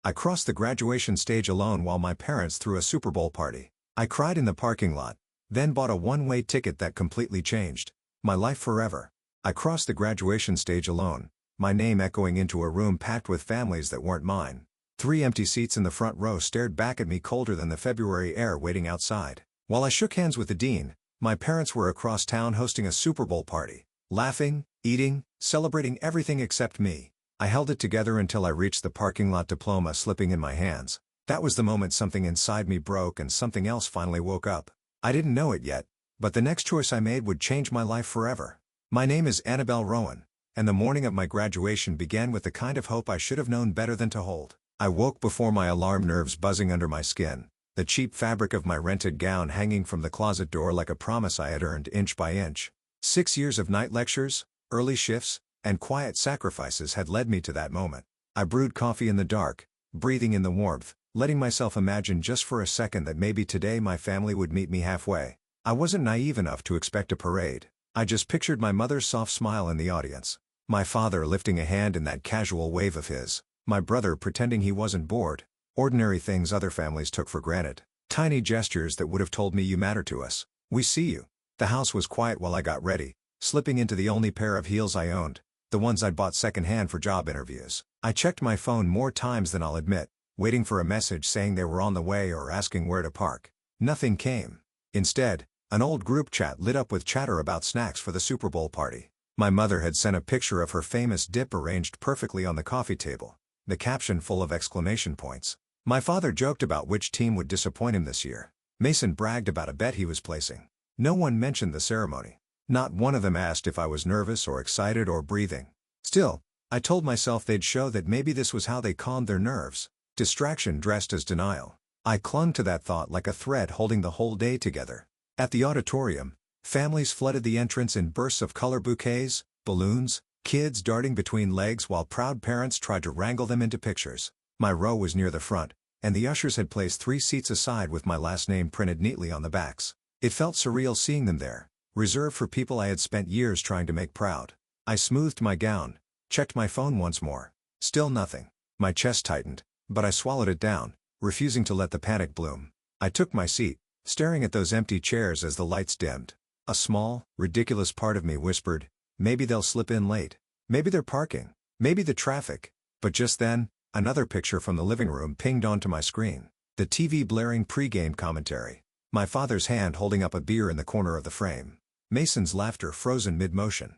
I crossed the graduation stage alone while my parents threw a Super Bowl party. I cried in the parking lot, then bought a one-way ticket that completely changed my life forever. I crossed the graduation stage alone, my name echoing into a room packed with families that weren't mine. 3 empty seats in the front row stared back at me colder than the February air waiting outside. While I shook hands with the dean, my parents were across town hosting a Super Bowl party, laughing, eating, celebrating everything except me. I held it together until I reached the parking lot, diploma slipping in my hands. That was the moment something inside me broke and something else finally woke up. I didn't know it yet, but the next choice I made would change my life forever. My name is Annabelle Rowan, and the morning of my graduation began with the kind of hope I should have known better than to hold. I woke before my alarm, nerves buzzing under my skin, the cheap fabric of my rented gown hanging from the closet door like a promise I had earned inch by inch. 6 years of night lectures, early shifts, and quiet sacrifices had led me to that moment. I brewed coffee in the dark, breathing in the warmth, letting myself imagine just for a second that maybe today my family would meet me halfway. I wasn't naive enough to expect a parade. I just pictured my mother's soft smile in the audience, my father lifting a hand in that casual wave of his, my brother pretending he wasn't bored, ordinary things other families took for granted, tiny gestures that would have told me you matter to us, we see you. The house was quiet while I got ready, slipping into the only pair of heels I owned, the ones I'd bought secondhand for job interviews. I checked my phone more times than I'll admit, waiting for a message saying they were on the way or asking where to park. Nothing came. Instead, an old group chat lit up with chatter about snacks for the Super Bowl party. My mother had sent a picture of her famous dip arranged perfectly on the coffee table, the caption full of exclamation points. My father joked about which team would disappoint him this year. Mason bragged about a bet he was placing. No one mentioned the ceremony. Not one of them asked if I was nervous or excited or breathing. Still, I told myself they'd show that maybe this was how they calmed their nerves. Distraction dressed as denial. I clung to that thought like a thread holding the whole day together. At the auditorium, families flooded the entrance in bursts of color bouquets, balloons, kids darting between legs while proud parents tried to wrangle them into pictures. My row was near the front, and the ushers had placed 3 seats aside with my last name printed neatly on the backs. It felt surreal seeing them there, reserved for people I had spent years trying to make proud. I smoothed my gown, checked my phone once more. Still nothing. My chest tightened, but I swallowed it down, refusing to let the panic bloom. I took my seat, staring at those empty chairs as the lights dimmed. A small, ridiculous part of me whispered, maybe they'll slip in late. Maybe they're parking. Maybe the traffic. But just then, another picture from the living room pinged onto my screen. The TV blaring pre-game commentary. My father's hand holding up a beer in the corner of the frame. Mason's laughter frozen mid-motion.